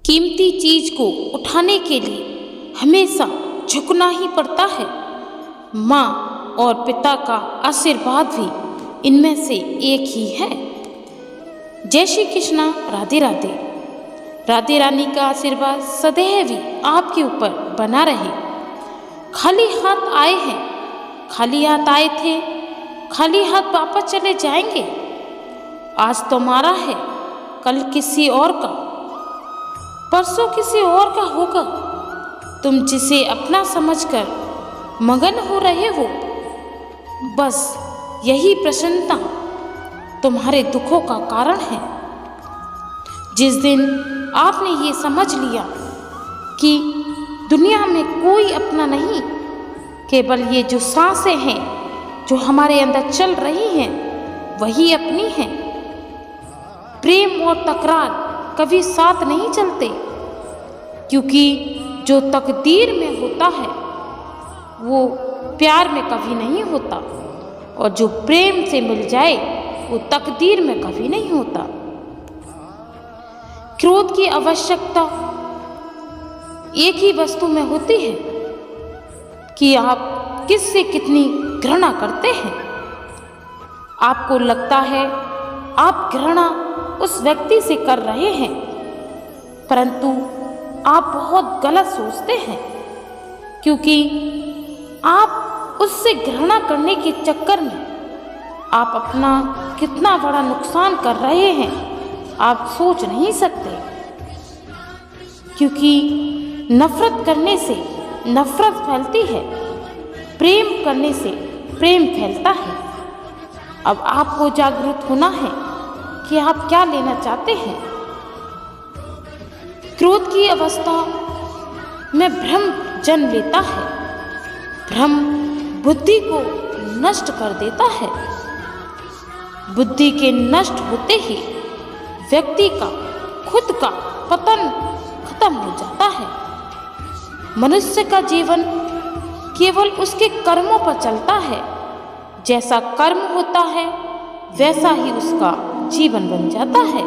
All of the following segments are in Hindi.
कीमती चीज को उठाने के लिए हमेशा झुकना ही पड़ता है। माँ और पिता का आशीर्वाद भी इनमें से एक ही है। जय श्री कृष्णा। राधे राधे। राधे रानी का आशीर्वाद सदैव ही आपके ऊपर बना रहे। खाली हाथ आए हैं, खाली हाथ आए थे, खाली हाथ वापस चले जाएंगे। आज तुम्हारा है, कल किसी और का, परसों किसी और का होगा। तुम जिसे अपना समझकर मगन हो रहे हो, बस यही प्रसन्नता तुम्हारे दुखों का कारण है। जिस दिन आपने ये समझ लिया कि दुनिया में कोई अपना नहीं, केवल ये जो सांसें हैं जो हमारे अंदर चल रही हैं वही अपनी हैं। प्रेम और तकरार कभी साथ नहीं चलते, क्योंकि जो तकदीर में होता है वो प्यार में कभी नहीं होता, और जो प्रेम से मिल जाए वो तकदीर में कभी नहीं होता। क्रोध की आवश्यकता एक ही वस्तु में होती है कि आप किससे कितनी घृणा करते हैं। आपको लगता है आप घृणा उस व्यक्ति से कर रहे हैं, परंतु आप बहुत गलत सोचते हैं, क्योंकि आप उससे घृणा करने के चक्कर में आप अपना कितना बड़ा नुकसान कर रहे हैं आप सोच नहीं सकते। क्योंकि नफरत करने से नफरत फैलती है, प्रेम करने से प्रेम फैलता है। अब आपको जागरूक होना है कि आप क्या लेना चाहते हैं। क्रोध की अवस्था में भ्रम जन्म लेता है। भ्रम बुद्धि को नष्ट कर देता है। बुद्धि के नष्ट होते ही व्यक्ति का खुद का पतन खत्म हो जाता है। मनुष्य का जीवन केवल उसके कर्मों पर चलता है। जैसा कर्म होता है वैसा ही उसका जीवन बन जाता है।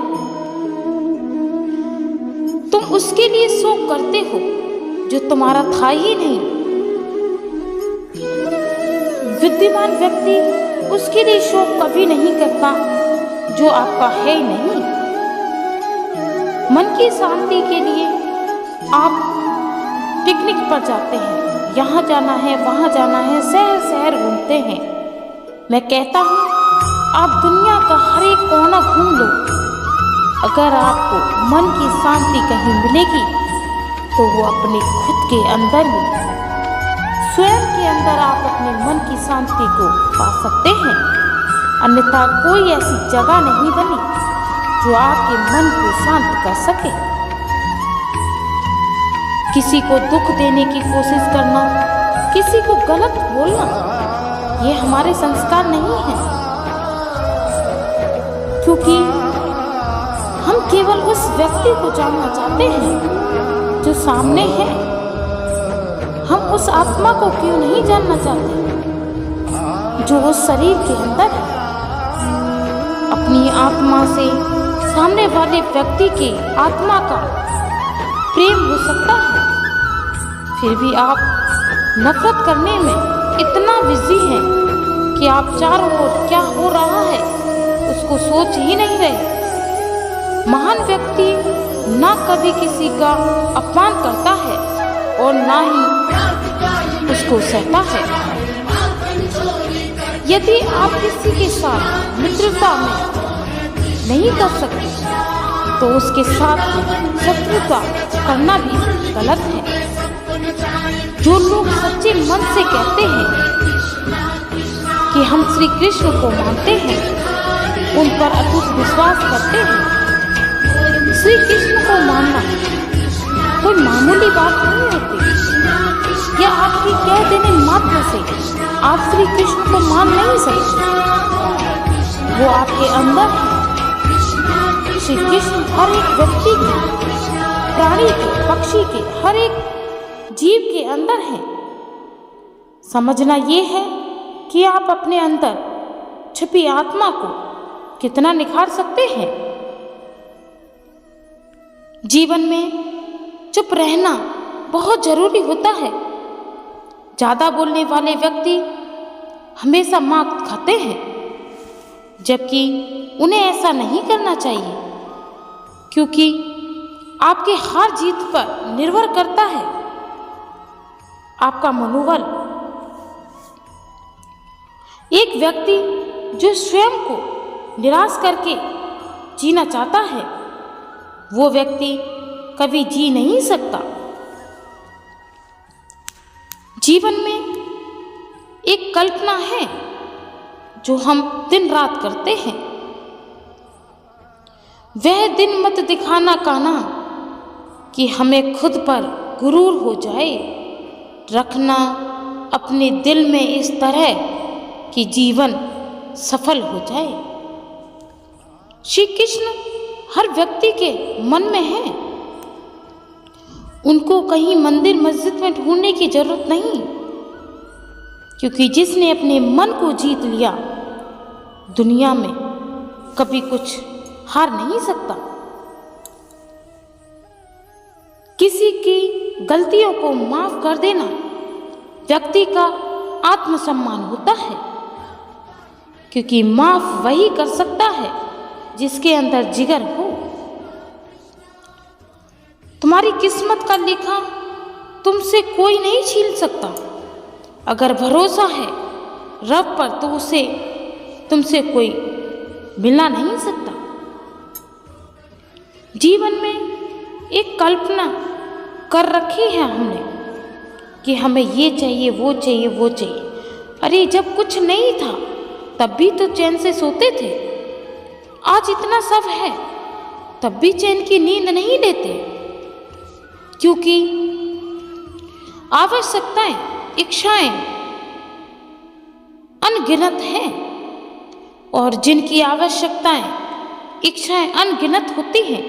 तुम उसके लिए शोक करते हो जो तुम्हारा था ही नहीं। विद्वान व्यक्ति उसके लिए शोक कभी नहीं करता जो आपका है ही नहीं। मन की शांति के लिए आप पिकनिक पर जाते हैं, यहाँ जाना है वहाँ जाना है, शहर शहर घूमते हैं। मैं कहता हूँ आप दुनिया का हर एक कोना घूम लो, अगर आपको मन की शांति कहीं मिलेगी तो वो अपने खुद के अंदर ही, स्वयं के अंदर आप अपने मन की शांति को पा सकते हैं। अन्यथा कोई ऐसी जगह नहीं बनी जो आपके मन को शांत कर सके। किसी को दुख देने की कोशिश करना, किसी को गलत बोलना, ये हमारे संस्कार नहीं है। क्योंकि हम केवल उस व्यक्ति को जानना चाहते हैं जो सामने है। हम उस आत्मा को क्यों नहीं जानना चाहते जो उस शरीर के अंदर है। अपनी आत्मा से सामने वाले व्यक्ति के आत्मा का प्रेम हो सकता है, फिर भी आप नफरत करने में इतना बिजी हैं कि आप चारों ओर क्या हो रहा है उसको सोच ही नहीं रहे। महान व्यक्ति ना कभी किसी का अपमान करता है और ना ही उसको सहता है। यदि आप किसी के साथ मित्रता में नहीं कर सकते तो उसके साथ शत्रुता करना भी गलत है। जो लोग सच्चे मन से कहते हैं कि हम श्री कृष्ण को मानते हैं, उन पर अटूट विश्वास करते हैं। श्री कृष्ण को मानना कोई मामूली बात नहीं होती। या आपकी कह देने मात्र से आप श्री कृष्ण को मान नहीं सकते, वो आपके अंदर है। श्री कृष्ण हर एक व्यक्ति के, प्राणी के, पक्षी के, हर एक जीव के अंदर है। समझना ये है कि आप अपने अंदर छिपी आत्मा को कितना निखार सकते हैं। जीवन में चुप रहना बहुत जरूरी होता है। ज़्यादा बोलने वाले व्यक्ति हमेशा मार खाते हैं, जबकि उन्हें ऐसा नहीं करना चाहिए, क्योंकि आपके हार जीत पर निर्भर करता है आपका मनोबल। एक व्यक्ति जो स्वयं को निराश करके जीना चाहता है, वो व्यक्ति कभी जी नहीं सकता। जीवन में एक कल्पना है जो हम दिन रात करते हैं। वह दिन मत दिखाना काना कि हमें खुद पर गुरूर हो जाए, रखना अपने दिल में इस तरह कि जीवन सफल हो जाए। श्री कृष्ण हर व्यक्ति के मन में है, उनको कहीं मंदिर मस्जिद में ढूंढने की जरूरत नहीं, क्योंकि जिसने अपने मन को जीत लिया दुनिया में कभी कुछ हार नहीं सकता। किसी की गलतियों को माफ कर देना व्यक्ति का आत्मसम्मान होता है, क्योंकि माफ वही कर सकता है जिसके अंदर जिगर हो। तुम्हारी किस्मत का लिखा तुमसे कोई नहीं छीन सकता। अगर भरोसा है रब पर तो उसे तुमसे कोई मिला नहीं सकता। जीवन में एक कल्पना कर रखी है हमने कि हमें ये चाहिए, वो चाहिए, वो चाहिए। अरे जब कुछ नहीं था तब भी तो चैन से सोते थे। आज इतना सब है तब भी चैन की नींद नहीं लेते, क्योंकि आवश्यकताएं, इच्छाएं अनगिनत हैं, और जिनकी आवश्यकताएं, इच्छाएं अनगिनत होती हैं,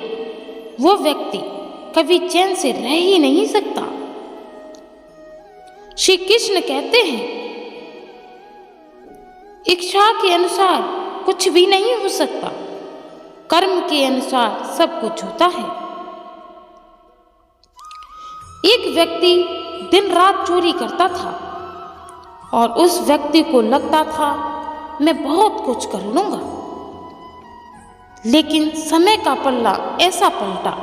वो व्यक्ति कभी चैन से रह ही नहीं सकता। श्री कृष्ण कहते हैं, इच्छा के अनुसार कुछ भी नहीं हो सकता, कर्म के अनुसार सब कुछ होता है। एक व्यक्ति दिन रात चोरी करता था और उस व्यक्ति को लगता था मैं बहुत कुछ कर लूंगा, लेकिन समय का पल्ला ऐसा पलटा।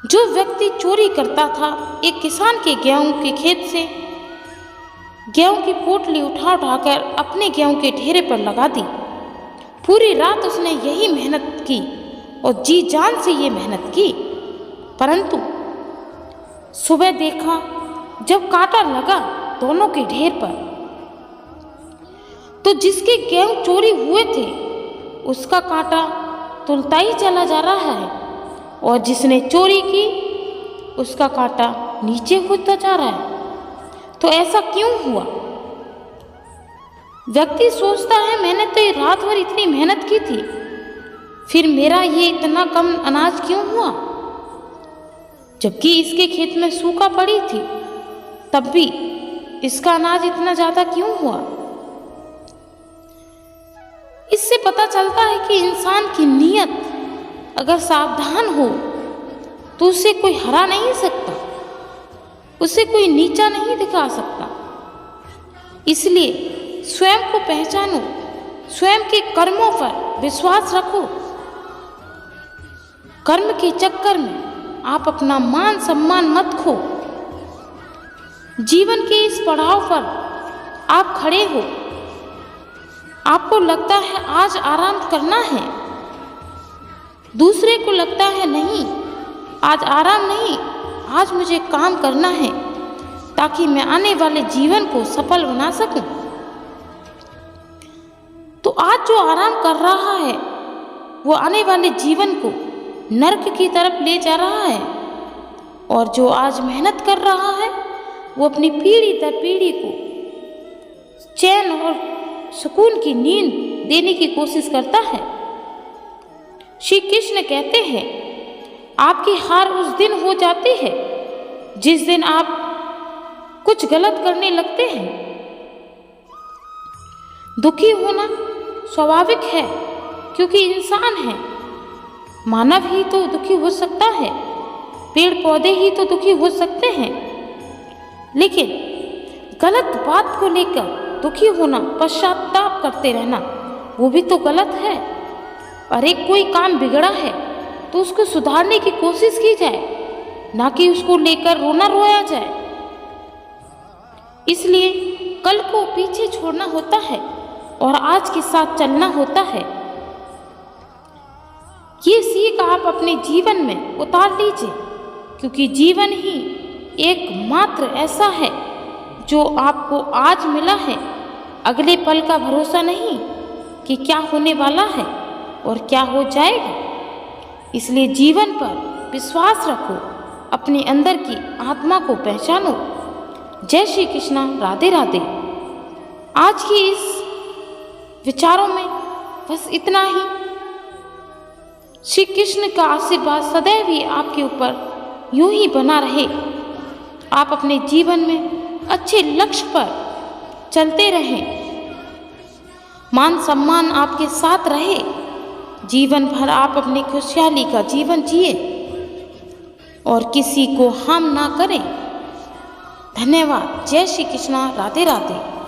जो व्यक्ति चोरी करता था, एक किसान के गेहूं के खेत से गेहूं की पोटली उठा उठाकर अपने गेहूं के ढेरे पर लगा दी। पूरी रात उसने यही मेहनत की और जी जान से ये मेहनत की, परंतु सुबह देखा जब कांटा लगा दोनों के ढेर पर, तो जिसके गेहूं चोरी हुए थे उसका कांटा तुलता ही चला जा रहा है, और जिसने चोरी की उसका कांटा नीचे होता जा रहा है। तो ऐसा क्यों हुआ? व्यक्ति सोचता है मैंने तो ये रात भर इतनी मेहनत की थी, फिर मेरा ये इतना कम अनाज क्यों हुआ, जबकि इसके खेत में सूखा पड़ी थी, तब भी इसका अनाज इतना ज्यादा क्यों हुआ। इससे पता चलता है कि इंसान की नीयत अगर सावधान हो तो उसे कोई हरा नहीं सकता, उसे कोई नीचा नहीं दिखा सकता। इसलिए स्वयं को पहचानो, स्वयं के कर्मों पर विश्वास रखो। कर्म के चक्कर में आप अपना मान सम्मान मत खो। जीवन के इस पड़ाव पर आप खड़े हो, आपको लगता है आज आराम करना है, दूसरे को लगता है नहीं आज आराम नहीं, आज मुझे काम करना है ताकि मैं आने वाले जीवन को सफल बना सकूं। तो आज जो आराम कर रहा है वो आने वाले जीवन को नर्क की तरफ ले जा रहा है, और जो आज मेहनत कर रहा है वो अपनी पीढ़ी दर पीढ़ी को चैन और सुकून की नींद देने की कोशिश करता है। श्री कृष्ण कहते हैं आपकी हार उस दिन हो जाती है जिस दिन आप कुछ गलत करने लगते हैं। दुखी होना स्वाभाविक है क्योंकि इंसान है, मानव ही तो दुखी हो सकता है, पेड़ पौधे ही तो दुखी हो सकते हैं। लेकिन गलत बात को लेकर दुखी होना, पश्चाताप करते रहना, वो भी तो गलत है। अरे कोई काम बिगड़ा है तो उसको सुधारने की कोशिश की जाए, ना कि उसको लेकर रोना रोया जाए। इसलिए कल को पीछे छोड़ना होता है और आज के साथ चलना होता है। ये सीख आप अपने जीवन में उतार लीजिए, क्योंकि जीवन ही एकमात्र ऐसा है जो आपको आज मिला है। अगले पल का भरोसा नहीं कि क्या होने वाला है और क्या हो जाएगा। इसलिए जीवन पर विश्वास रखो, अपने अंदर की आत्मा को पहचानो। जय श्री कृष्णा, राधे राधे। आज की इस विचारों में बस इतना ही। श्री कृष्ण का आशीर्वाद सदैव ही आपके ऊपर यूं ही बना रहे। आप अपने जीवन में अच्छे लक्ष्य पर चलते रहें, मान सम्मान आपके साथ रहे, जीवन भर आप अपनी खुशहाली का जीवन जिए और किसी को हार्म ना करें। धन्यवाद। जय श्री कृष्णा, राधे राधे।